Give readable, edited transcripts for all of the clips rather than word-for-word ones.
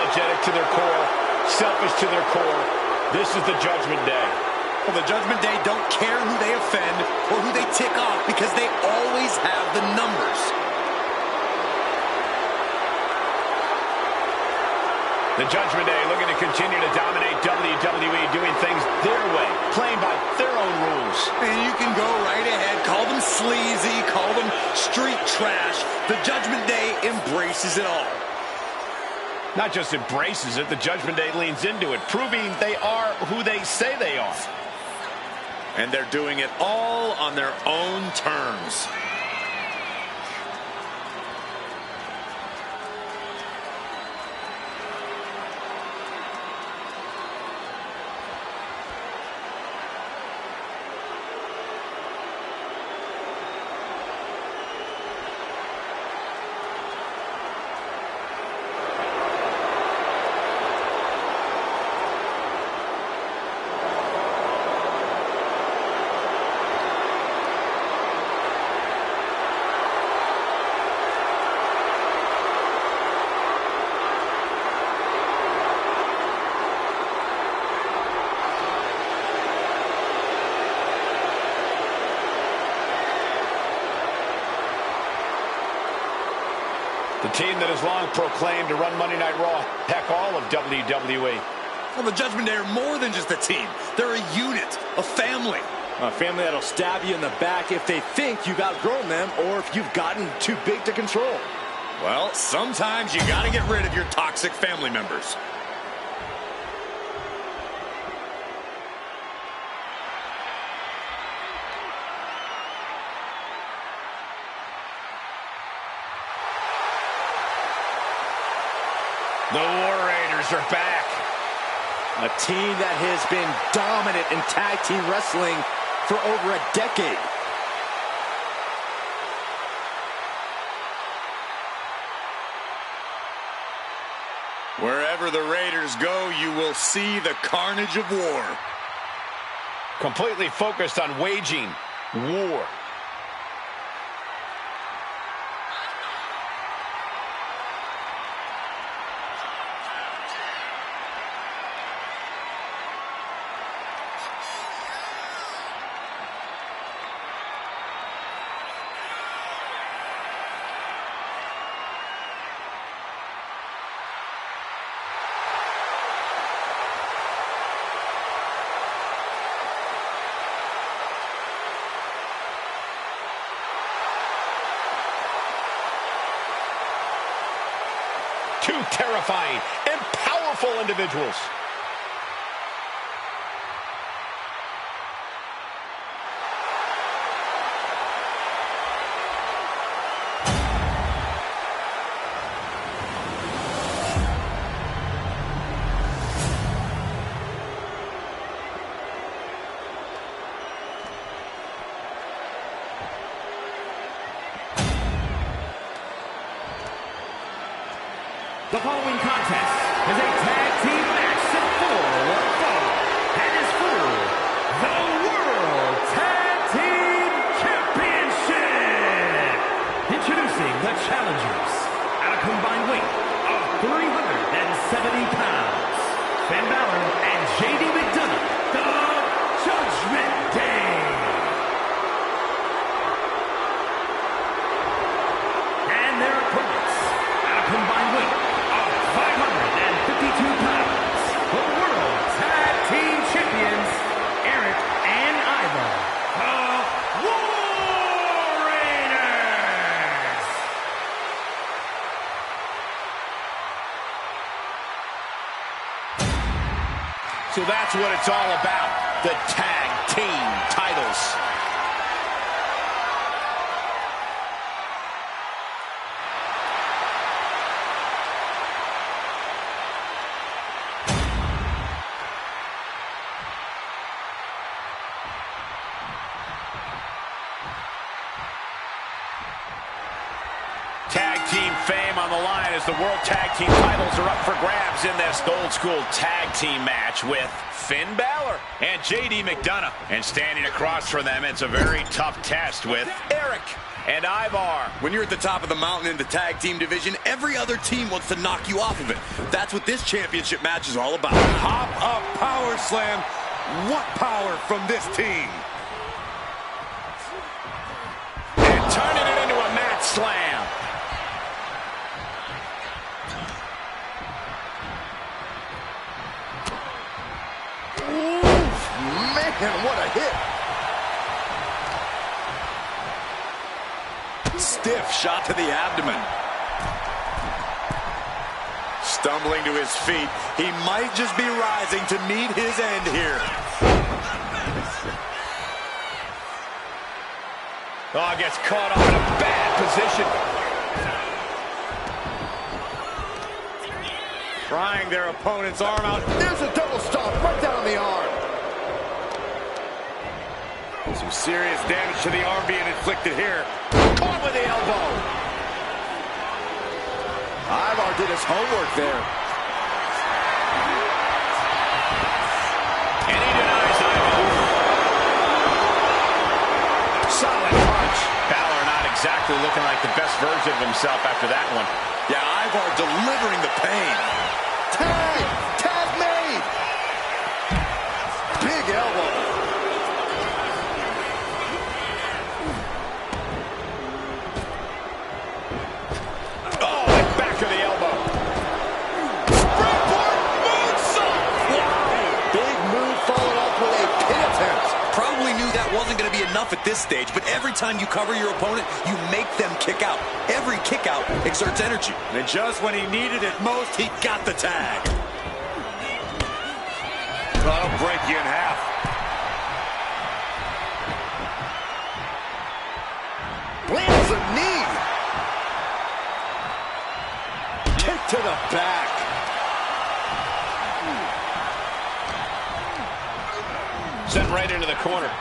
Unapologetic to their core, selfish to their core. This is the Judgment Day. Well, the Judgment Day don't care who they offend or who they tick off because they always have the numbers. The Judgment Day looking to continue to dominate WWE, doing things their way, playing by their own rules. And you can go right ahead, call them sleazy, call them street trash. The Judgment Day embraces it all. Not just embraces it, the Judgment Day leans into it, proving they are who they say they are. And they're doing it all on their own terms. The team that has long proclaimed to run Monday Night Raw, heck, all of WWE. Well, the Judgment Day are more than just a team. They're a unit, a family. A family that'll stab you in the back if they think you've outgrown them or if you've gotten too big to control. Well, sometimes you gotta get rid of your toxic family members. The War Raiders are back. A team that has been dominant in tag team wrestling for over a decade. Wherever the Raiders go, you will see the carnage of war. Completely focused on waging war. Two terrifying and powerful individuals. The following contest is a tag team match set for one fall and is for the World Tag Team Championship. Introducing the challengers at a combined weight of 370 pounds. Finn Balor and JD McDonough, the Judgment Day. And their opponents at a combined weight 552 pounds, the World Tag Team Champions, Eric and Iva, the War Raiders. So that's what it's all about, the tag team titles. Tag team fame on the line as the World Tag Team titles are up for grabs in this old school tag team match with Finn Balor and JD McDonough. And standing across from them, it's a very tough test with Eric and Ivar. When you're at the top of the mountain in the tag team division, every other team wants to knock you off of it. That's what this championship match is all about. Hop-up power slam. What power from this team. And turning it into a mat slam. Ooh, man, what a hit. Stiff shot to the abdomen. Stumbling to his feet. He might just be rising to meet his end here. Oh, gets caught up in a bad position. Prying their opponent's arm out. There's a double stomp right down on the arm. Some serious damage to the arm being inflicted here. Caught with the elbow. Ivar did his homework there. And he denies Ivar. Solid punch. Balor not exactly looking like the best version of himself after that one. Yeah, Ivar delivering the pain. Tag! Tag made! Big elbow. Wasn't going to be enough at this stage, but every time you cover your opponent, you make them kick out. Every kick out exerts energy. And just when he needed it most, he got the tag. That'll break you in half. Lands a knee. Kick to the back. Sent right into the corner.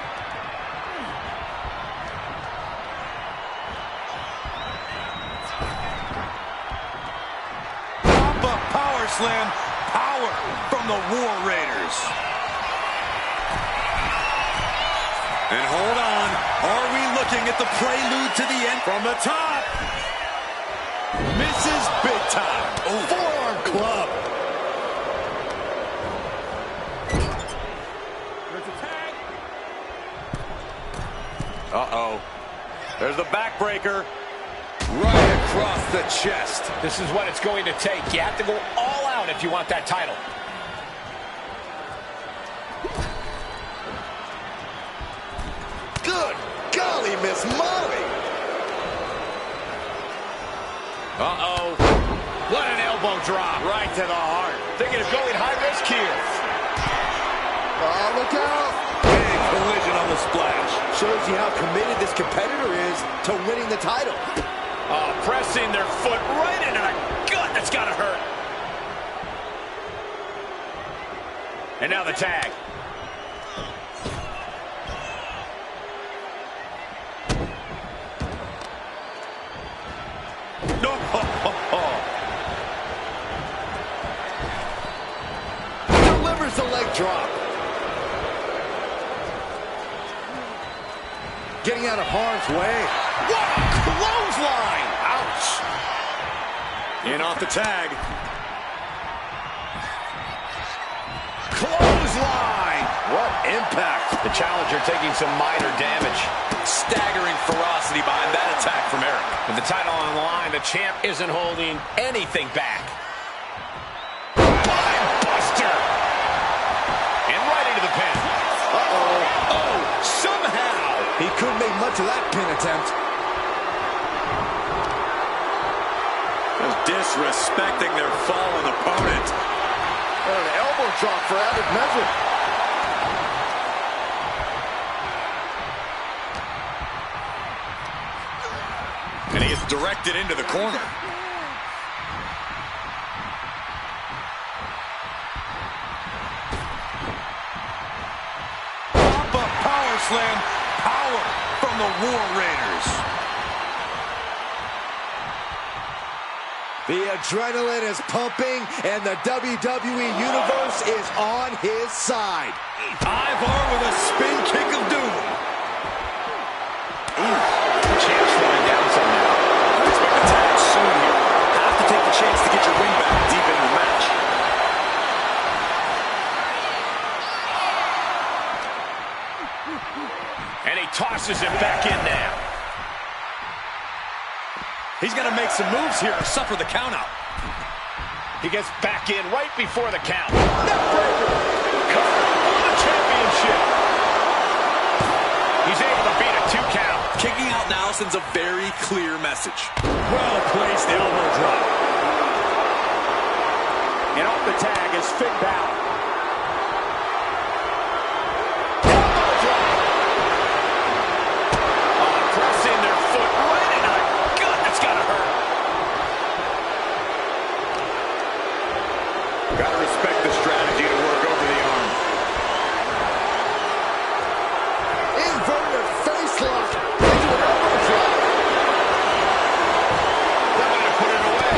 Power slam, power from the War Raiders. And hold on, are we looking at the prelude to the end? From the top. Misses big time. Oh, forearm club. There's a tag. Uh-oh. There's the backbreaker. Right across the chest. This is what it's going to take. You have to go all out if you want that title. Good golly, Miss Molly. Uh-oh. What an elbow drop. Right to the heart. Thinking of going high risk here. Oh, look out. Big collision on the splash. Shows you how committed this competitor is to winning the title. Pressing their foot right into the gut. That's got to hurt. And now the tag. No. Delivers the leg drop. Getting out of harm's way. What a clothesline! Ouch! In off the tag. Clothesline! What impact. The challenger taking some minor damage. Staggering ferocity behind that attack from Eric. With the title on the line, the champ isn't holding anything back. Buster! And right into the pin. Uh-oh. Oh, somehow! He couldn't make much of that pin attempt. Just disrespecting their fallen opponent. An elbow drop for added measure. And he is directed into the corner. Pop-up power slam, power from the War Raiders. The adrenaline is pumping, and the WWE Universe is on his side. Ivar with a spin kick of doom. The champ's slowing down some now. I expect a tag soon here. Have to take the chance to get your win back deep into the match. And he tosses him back in now. He's got to make some moves here or suffer the countout. He gets back in right before the count. Neckbreaker. Cover for the championship. He's able to beat a 2 count. Kicking out now sends a very clear message. Well placed elbow drop. And off the tag is Finn Balor. Pressing their foot right in the gut. That's got to hurt. Gotta respect the strategy to work over the arm. Inverted face lock into an elbow drop. That might have put it away.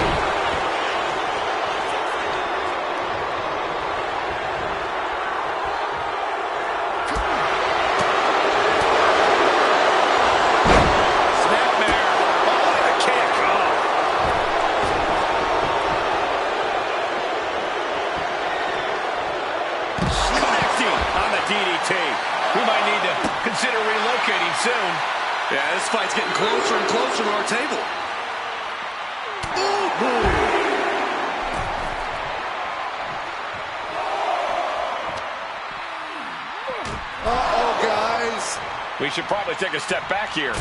Snapmare. Oh, and a kick. Oh. Connecting on the DDT. We might need to consider relocating soon. Yeah, this fight's getting closer and closer to our table. Uh-oh, guys. We should probably take a step back here.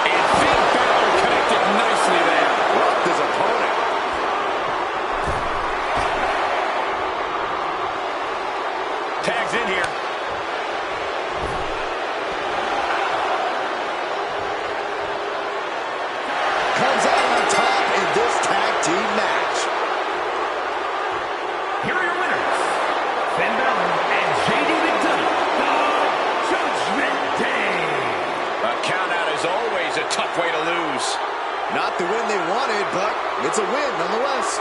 And Finn Balor connected nicely there. Rocked his opponent. Tags in here. Comes out on top in this tag team match. Here are your winners, Finn Balor and JD McDonough, the Judgment Day. A countout is always a tough way to lose. Not the win they wanted, but it's a win nonetheless.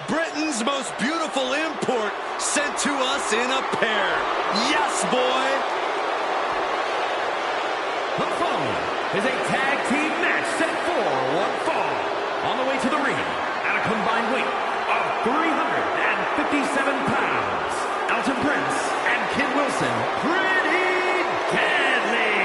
Britain's most beautiful import sent to us in a pair. Yes, boy. The following is a tag team match set for one fall. On the way to the ring, at a combined weight of 357 pounds, Elton Prince and Kid Wilson, Pretty Deadly.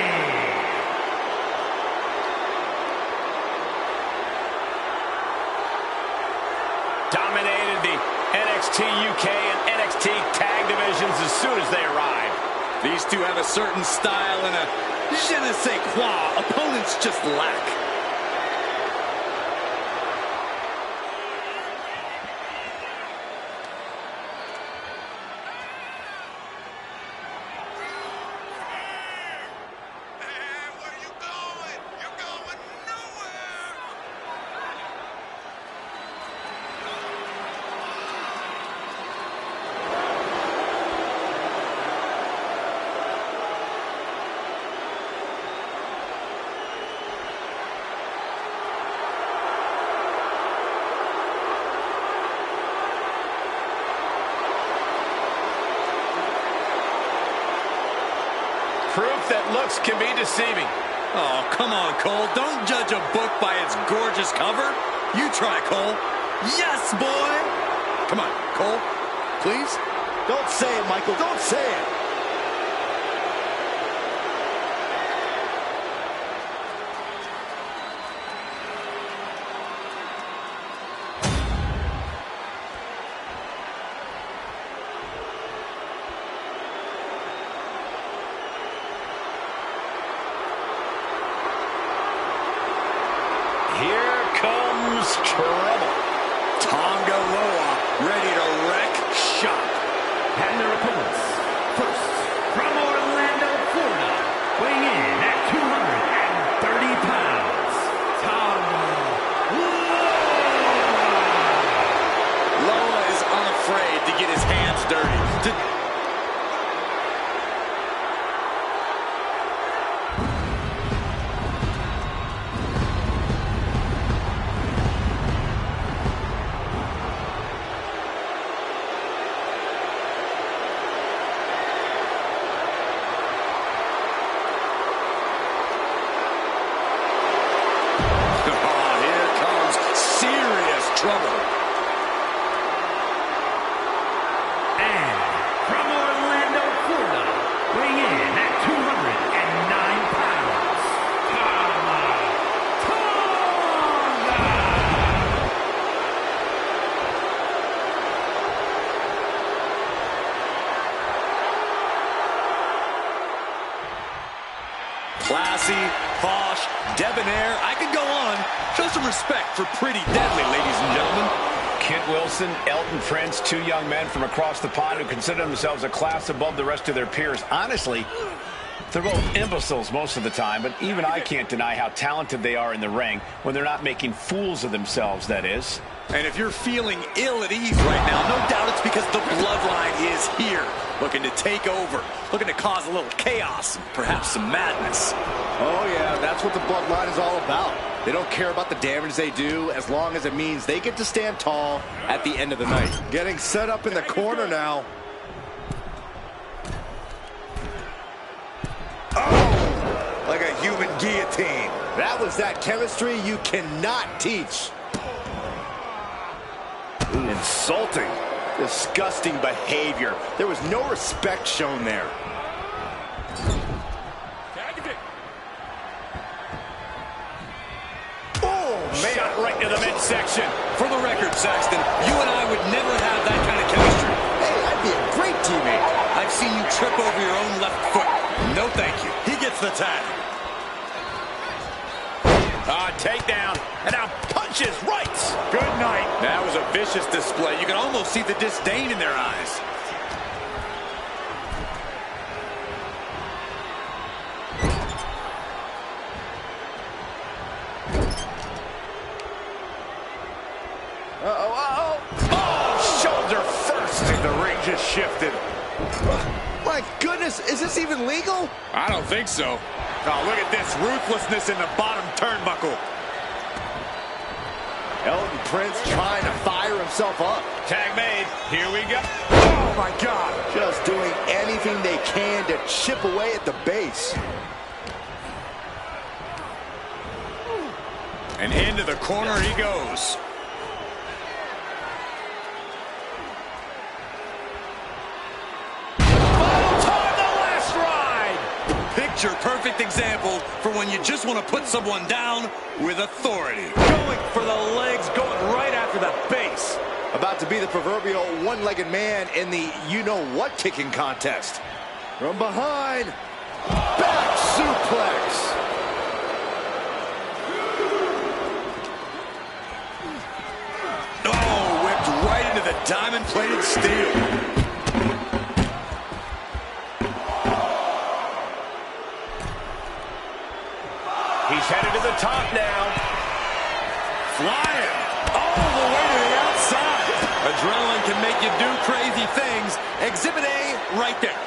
Dominated the NXT UK and NXT tag divisions as soon as they arrived. These two have a certain style and a je ne sais quoi opponents just lack. Proof that looks can be deceiving. Oh, come on, Cole. Don't judge a book by its gorgeous cover. You try, Cole. Yes, boy. Come on, Cole. Please? Don't say it, Michael. Don't say it. dirty. Trouble. And from Orlando, Florida, weighing in at 209 pounds, Classy, posh, debonair. I could go on. Show some respect for Pretty Deadly, ladies and gentlemen. Kent Wilson, Elton Prince, two young men from across the pond who consider themselves a class above the rest of their peers. Honestly, they're both imbeciles most of the time, but even I can't deny how talented they are in the ring when they're not making fools of themselves, that is. And if you're feeling ill at ease right now, no doubt it's because the bloodline is here, looking to take over, looking to cause a little chaos, and perhaps some madness. Oh, yeah, that's what the bloodline is all about. They don't care about the damage they do as long as it means they get to stand tall at the end of the night. Getting set up in the corner now. Oh, like a human guillotine. That was that chemistry you cannot teach. Insulting. Disgusting behavior. There was no respect shown there. Shot right to the midsection. For the record, Saxton, you and I would never have that kind of chemistry. Hey, I'd be a great teammate. I've seen you trip over your own left foot. No, thank you. He gets the tag. Takedown. And now punches right. Good night. That was a vicious display. You can almost see the disdain in their eyes. Shoulder first. The ring just shifted. My goodness, is this even legal? I don't think so. Oh, look at this ruthlessness in the bottom turnbuckle. Elton Prince trying to fire himself up. Tag made. Here we go. Oh, my God. Just doing anything they can to chip away at the base. And into the corner he goes. Picture-perfect example for when you just want to put someone down with authority. Going for the legs, going right after the base. About to be the proverbial one-legged man in the you-know-what kicking contest. From behind, back suplex. Oh, whipped right into the diamond-plated steel. He's headed to the top now. Flying all the way to the outside. Adrenaline can make you do crazy things. Exhibit A right there.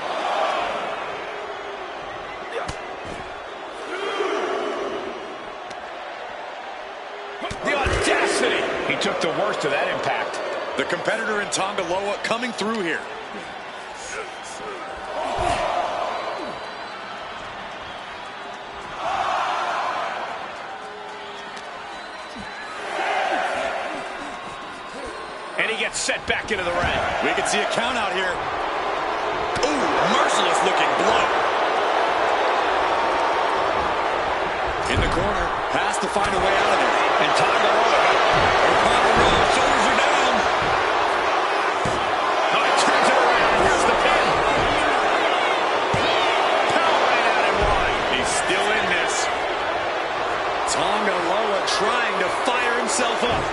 The audacity. He took the worst of that impact. The competitor in Tongaloa coming through here. And he gets set back into the ring. We can see a count out here. Ooh, merciless looking blow. In the corner, has to find a way out of it. And Tongaloa. Shoulders are down. Oh, he turns it around. Here's the pin. Power right out and one. He's still in this. Tongaloa trying to fire himself up.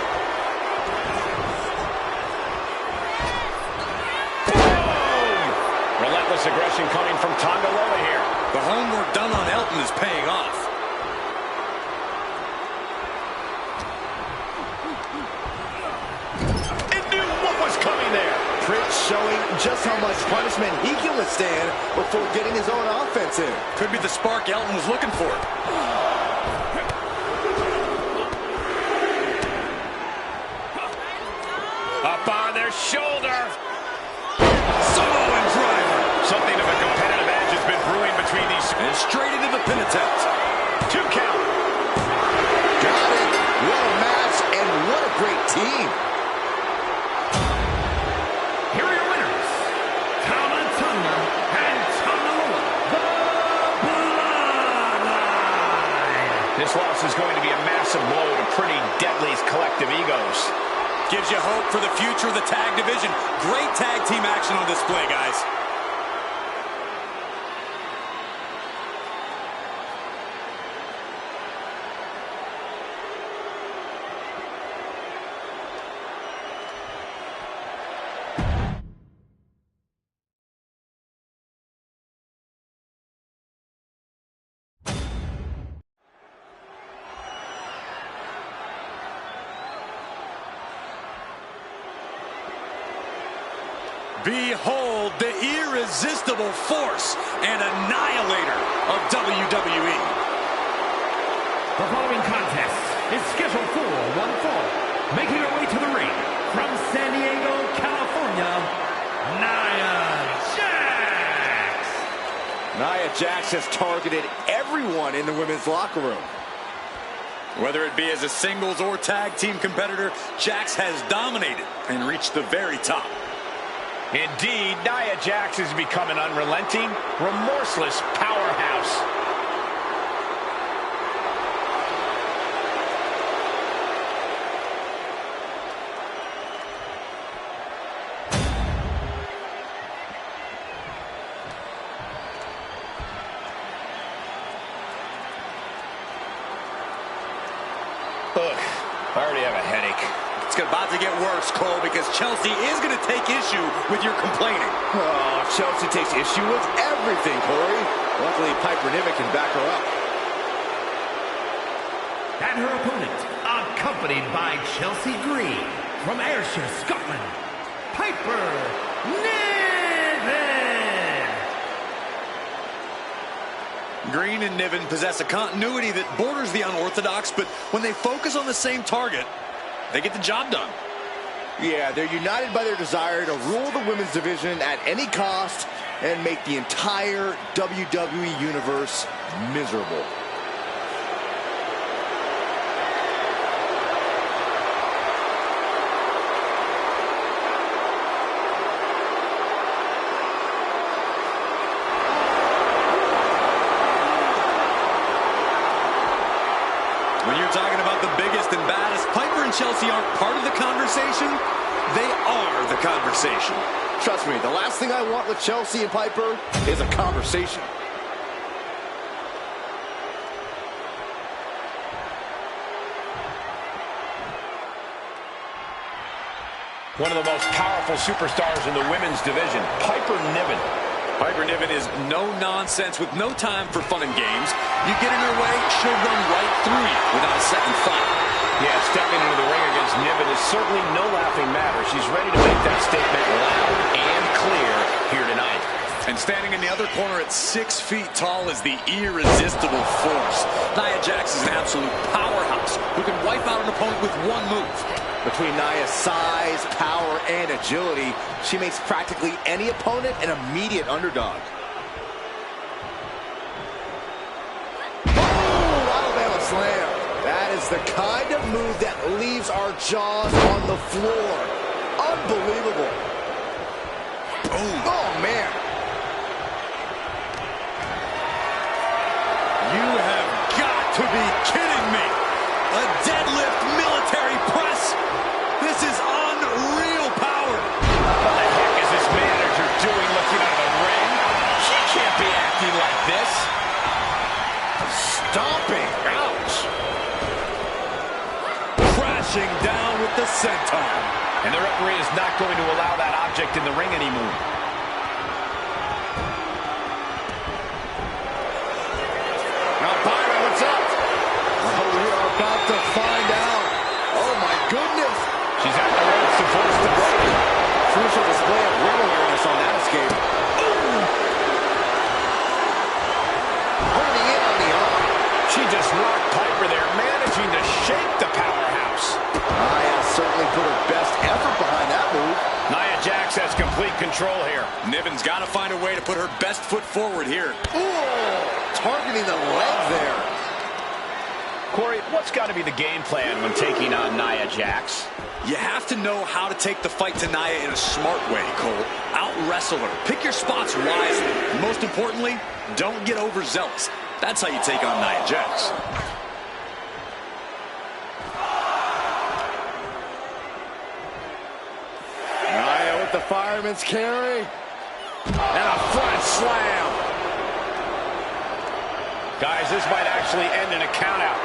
Relentless aggression coming from Tongaloa here. The homework done on Elton is paying off. And knew what was coming there. Prince showing showing just how much punishment he can withstand before getting his own offense in. Could be the spark Elton was looking for. Up on their shoulder. Samoan driver. Something of a competitive edge has been brewing between these. And straight into the pin attempt. 2 count. Got it. What a match and what a great team. Here are your winners, Tama Tonga and Tangaloa, the Bloodline. This loss is going to be a massive blow to Pretty Deadly's collective egos. Gives you hope for the future of the tag division. Great tag team action on display, guys. Behold the irresistible force and annihilator of WWE. The following contest is scheduled for one fall. Making her way to the ring from San Diego, California, Nia Jax. Nia Jax has targeted everyone in the women's locker room. Whether it be as a singles or tag team competitor, Jax has dominated and reached the very top. Indeed, Nia Jax has become an unrelenting, remorseless powerhouse. Ugh, I already have a headache. It's about to get worse, Cole, because Chelsea is going to take issue with your complaining. Oh, Chelsea takes issue with everything, Corey. Luckily, Piper Niven can back her up. And her opponent, accompanied by Chelsea Green from Ayrshire, Scotland, Piper Niven. Green and Niven possess a continuity that borders the unorthodox, but when they focus on the same target, they get the job done. Yeah, they're united by their desire to rule the women's division at any cost and make the entire WWE Universe miserable. When you're talking about the biggest and baddest, Piper and Chelsea aren't part of the conversation. They are the conversation. Trust me, the last thing I want with Chelsea and Piper is a conversation. One of the most powerful superstars in the women's division, Piper Niven. Piper Niven is no nonsense with no time for fun and games. You get in her way, she'll run right through you without a second thought. Yeah, stepping into the ring against Niven is certainly no laughing matter. She's ready to make that statement loud and clear here tonight. And standing in the other corner at 6 feet tall is the irresistible force. Nia Jax is an absolute powerhouse who can wipe out an opponent with one move. Between Nia's size, power, and agility, she makes practically any opponent an immediate underdog. Oh, Alabama slam. That is the kind of move that leaves our jaws on the floor. Unbelievable. Oh, man. You have got to be kidding me. A deadlift military press. This is unreal power. What the heck is this manager doing looking out of the ring? She can't be acting like this. Stomping. Ouch. Crashing down with the senton. And the referee is not going to allow that object in the ring anymore. Now, Byron, what's up? Oh, we are about to find out. Oh, my goodness. She's at the ropes to force the break. Crucial display of will here. complete control here. Niven's got to find a way to put her best foot forward here. Ooh, targeting the leg there. Corey, what's got to be the game plan when taking on Nia Jax? You have to know how to take the fight to Nia in a smart way, Cole. Out-wrestle her. Pick your spots wisely. Most importantly, don't get overzealous. That's how you take on Nia Jax. Nia with the fireman's carry. And a front slam. Guys, this might actually end in a countout.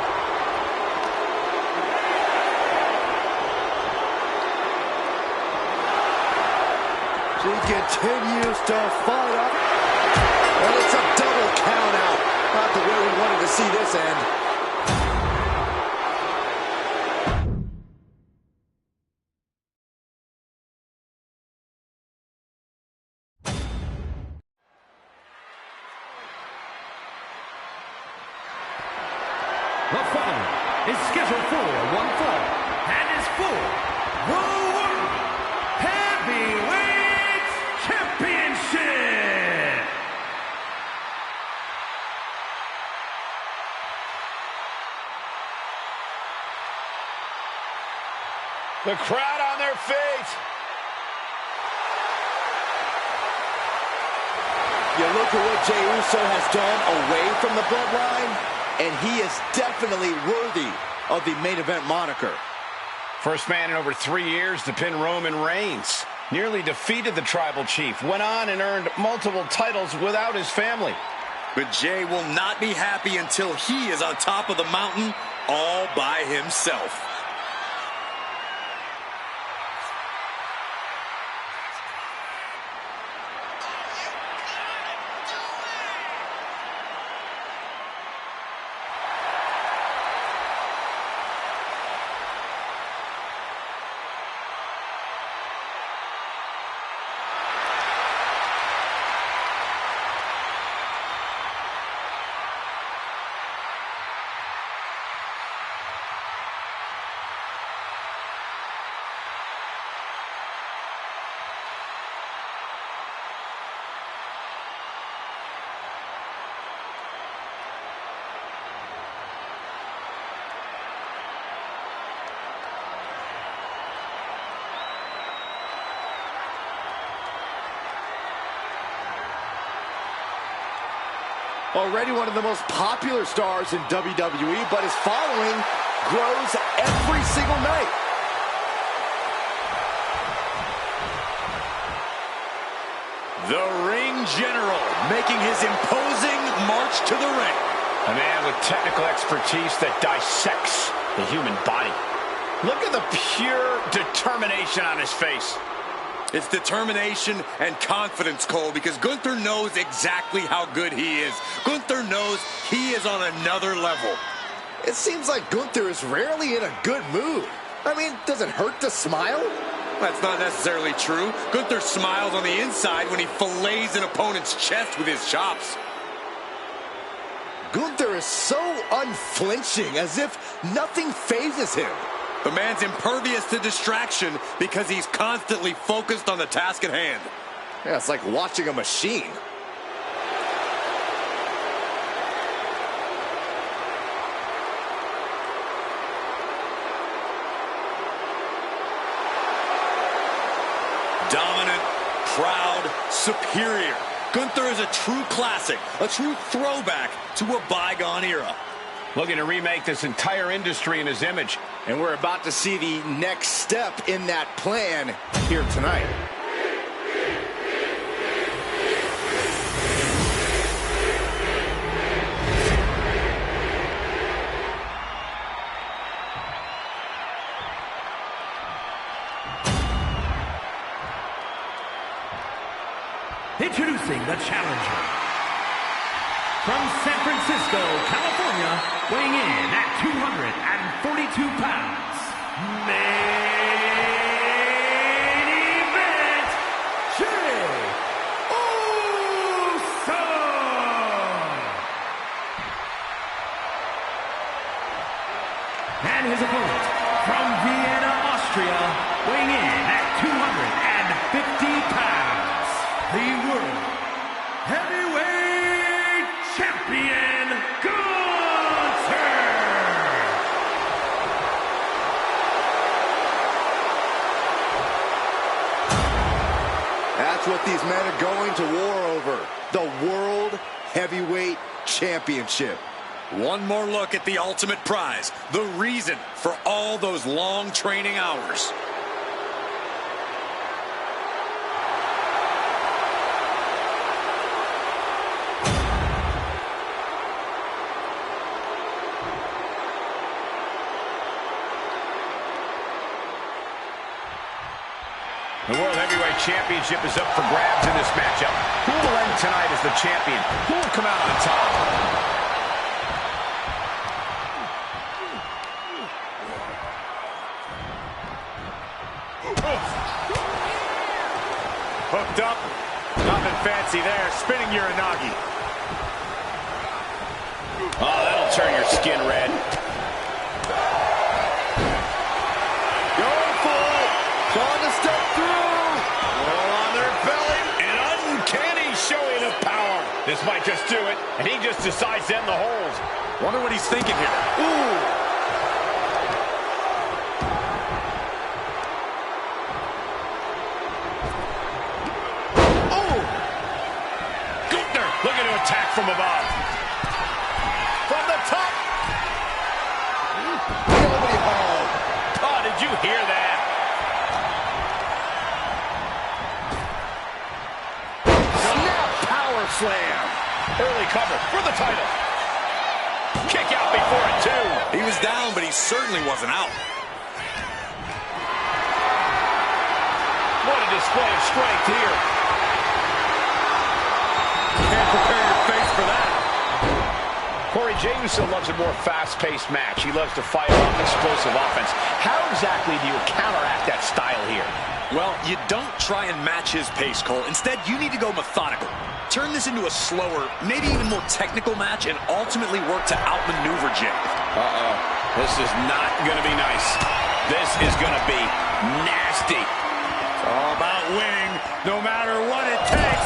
She continues to fight up. And it's a double count out. Not the way we wanted to see this end. The following is scheduled for one fall and is for the World Heavyweight Championship. The crowd on their feet. You look at what Jey Uso has done away from the bloodline, and he is definitely worthy of the main event moniker. First man in over 3 years to pin Roman Reigns. Nearly defeated the Tribal Chief. Went on and earned multiple titles without his family. But Jey will not be happy until he is on top of the mountain all by himself. Already one of the most popular stars in WWE, but his following grows every single night. The Ring General making his imposing march to the ring. A man with technical expertise that dissects the human body. Look at the pure determination on his face. It's determination and confidence, Cole, because Gunther knows exactly how good he is. Gunther knows he is on another level. It seems like Gunther is rarely in a good mood. I mean, does it hurt to smile? That's not necessarily true. Gunther smiles on the inside when he fillets an opponent's chest with his chops. Gunther is so unflinching, as if nothing phases him. The man's impervious to distraction because he's constantly focused on the task at hand. Yeah, it's like watching a machine. Dominant, proud, superior. Gunther is a true classic, a true throwback to a bygone era. Looking to remake this entire industry in his image. And we're about to see the next step in that plan here tonight. Introducing the challenger. From San Francisco, California, weighing in at 242 pounds. Main event, Jey Uso! And his opponent, from Vienna, Austria, weighing in at 250 pounds. That's what these men are going to war over. The World Heavyweight Championship. One more look at the ultimate prize. The reason for all those long training hours. The World Heavyweight Championship is up for grabs in this matchup. Who will end tonight as the champion? Who will come out on top? Hooked up. Nothing fancy there. Spinning Uranagi. Oh, that'll turn your skin red. Going for it. Trying to step through. Roll on their belly. An uncanny showing of power. This might just do it, and he just decides to end the hold. Wonder what he's thinking here. Ooh. Looking to attack from above. From the top. Nobody home. Oh, did you hear that? Snap power slam. Early cover for the title. Kick out before it, too. He was down, but he certainly wasn't out. What a display of strength here. Can't prepare your face for that. Corey Jameson loves a more fast-paced match. He loves to fire off explosive offense. How exactly do you counteract that style here? Well, you don't try and match his pace, Cole. Instead, you need to go methodical. Turn this into a slower, maybe even more technical match and ultimately work to outmaneuver Jay. Uh-oh. This is not going to be nice. This is going to be nasty. It's all about winning, no matter what it takes.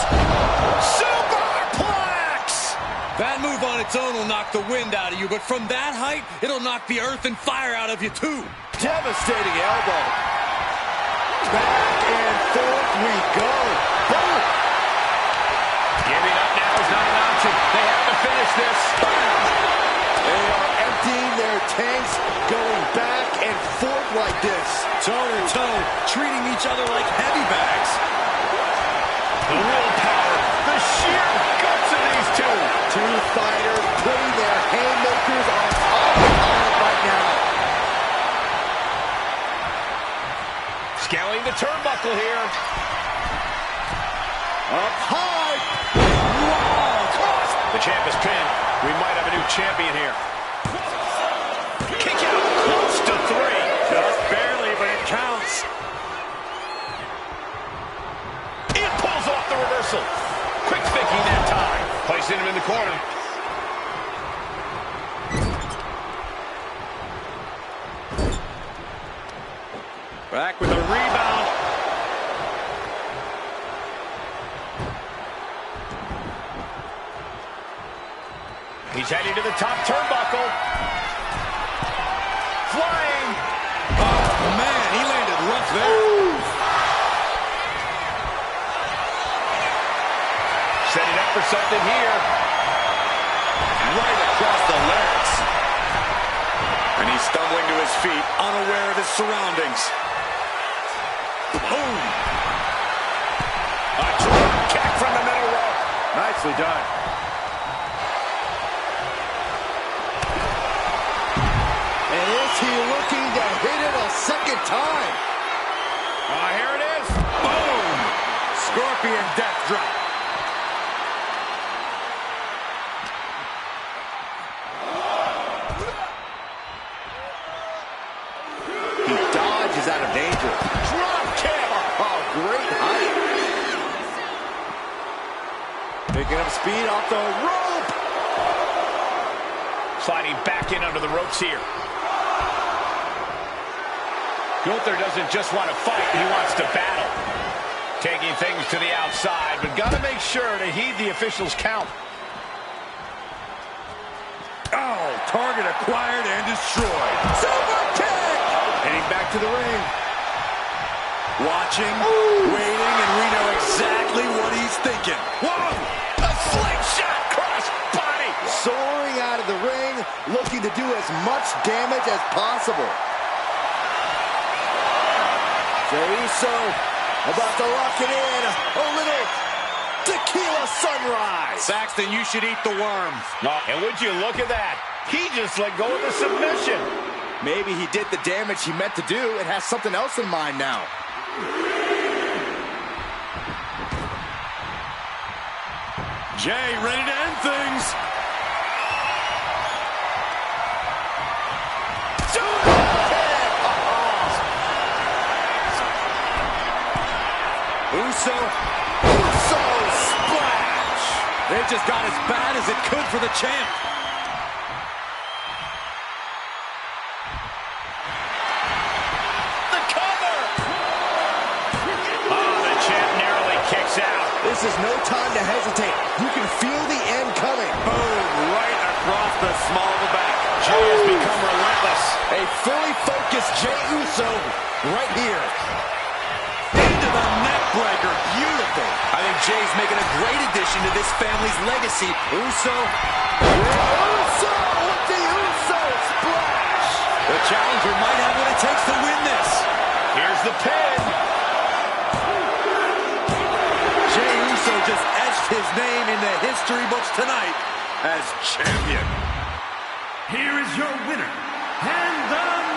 Superplex! That move on its own will knock the wind out of you, but from that height, it'll knock the earth and fire out of you, too. Devastating elbow. Back and forth we go. Boom. Giving up now is not an option. They have to finish this. They are emptying their tanks, going back and forth like this. Toe-to-toe, treating each other like heavy bags. The willpower, the sheer guts of these two. Two fighters putting their haymakers on top of the opponent right now. Scaling the turnbuckle here. Up high. Wow! Cross. The champ is pinned. We might have a new champion here. Kick out close to 3. Just barely, but it counts. It pulls off the reversal. Quick thinking that time. Placing him in the corner. Back with a rebound. He's heading to the top turnbuckle. Flying. Oh, man, he landed rough there. Setting up for something here. Right across the legs. And he's stumbling to his feet, unaware of his surroundings. Boom! A drop kick from the middle rope. Nicely done. And is he looking to hit it a second time? Here it is. Boom! Scorpion death drop. He dodges out of danger. Drop kick. Oh, great height. Picking up speed off the rope. Sliding back in under the ropes here. Gunther doesn't just want to fight, he wants to battle. Taking things to the outside, but got to make sure to heed the officials' count. Oh, target acquired and destroyed. Super kick. Heading back to the ring. Watching, waiting, and we know exactly exactly what he's thinking. Whoa! A slingshot cross body! Soaring out of the ring, looking to do as much damage as possible. Jey Uso about to lock it in. A little tequila sunrise. Saxton, you should eat the worm. Oh, and would you look at that? He just let go of the submission. Maybe he did the damage he meant to do and has something else in mind now. Jey ready to end things. Uso splash. It just got as bad as it could for the champ. The cover! Oh, the champ narrowly kicks out. This is no time to hesitate. You can feel the end coming. Boom, right across the small of the back. Jey has become relentless. A fully focused Jey Uso right here. Into the neck breaker. Beautiful. I think Jey's making a great addition to this family's legacy. Uso with the Uso splash. The challenger might have what it takes to win this. Here's the pin. Jey Uso just etched his name in the history books tonight as champion. Here is your winner, and the